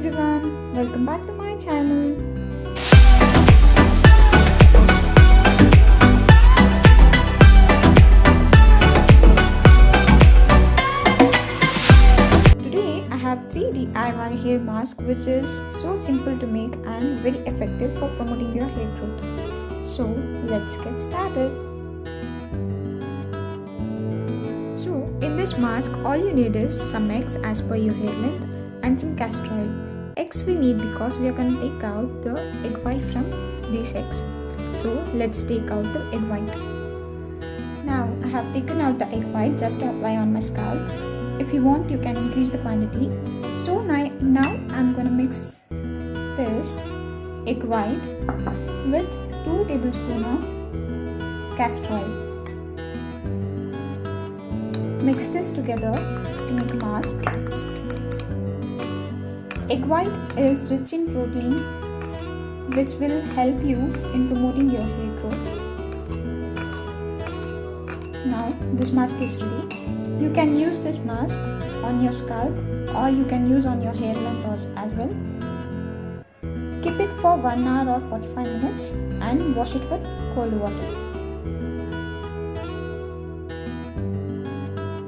everyone, welcome back to my channel. Today I have 3 DIY hair mask which is so simple to make and very effective for promoting your hair growth. So let's get started. So in this mask all you need is some eggs as per your hair length and some castor oil. Eggs we need because we are going to take out the egg white from these eggs. So let's take out the egg white. Now I have taken out the egg white just to apply on my scalp. If you want you can increase the quantity. So now I'm going to mix this egg white with 2 tablespoons of castor oil. Mix this together to make a mask. Egg white is rich in protein which will help you in promoting your hair growth. Now this mask is ready. You can use this mask on your scalp or you can use on your hair length as well. Keep it for 1 hour or 45 minutes and wash it with cold water.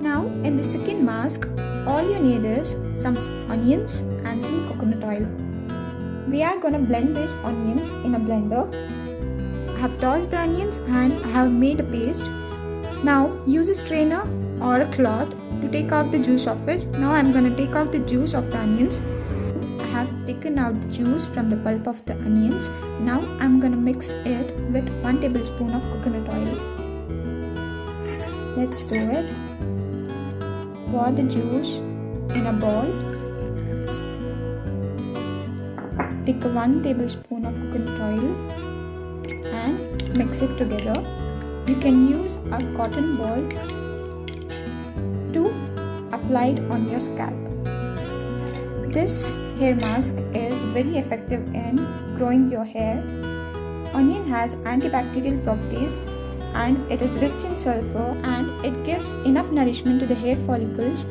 Now in the second mask, all you need is some onions and some coconut oil. We are going to blend these onions in a blender. I have tossed the onions and I have made a paste. Now use a strainer or a cloth to take out the juice of it. Now I am going to take out the juice of the onions. I have taken out the juice from the pulp of the onions. Now I am going to mix it with 1 tablespoon of coconut oil. Let's stir it. Pour the juice in a bowl. Take 1 tablespoon of coconut oil and mix it together. You can use a cotton ball to apply it on your scalp. This hair mask is very effective in growing your hair. Onion has antibacterial properties and it is rich in sulfur and it gives enough nourishment to the hair follicles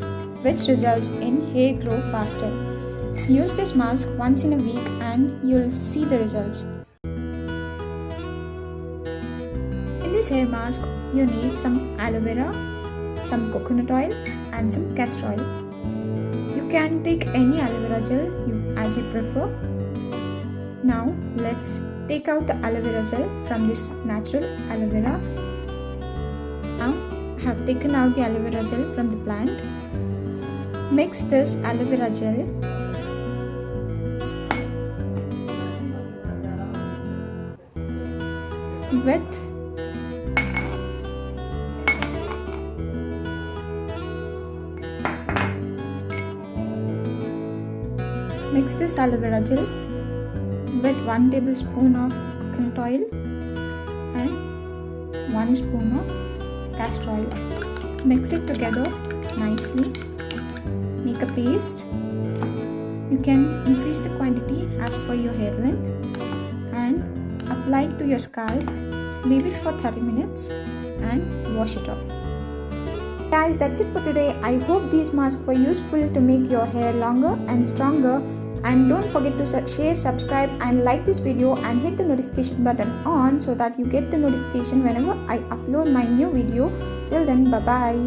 which results in hair grow faster. Use this mask once in a week and you'll see the results. In this hair mask you need some aloe vera, some coconut oil and some castor oil. You can take any aloe vera gel as you prefer. Now let's take out the aloe vera gel from this natural aloe vera. Now I have taken out the aloe vera gel from the plant. Mix this aloe vera gel with aloe vera gel with 1 tablespoon of coconut oil and 1 spoon of castor oil. Mix it together nicely. Make a paste. You can increase the quantity as per your hair length and apply it to your scalp. Leave it for 30 minutes and wash it off. Guys, that's it for today. I hope these masks were useful to make your hair longer and stronger. And don't forget to share, subscribe and like this video and hit the notification button on so that you get the notification whenever I upload my new video. Till then, bye bye.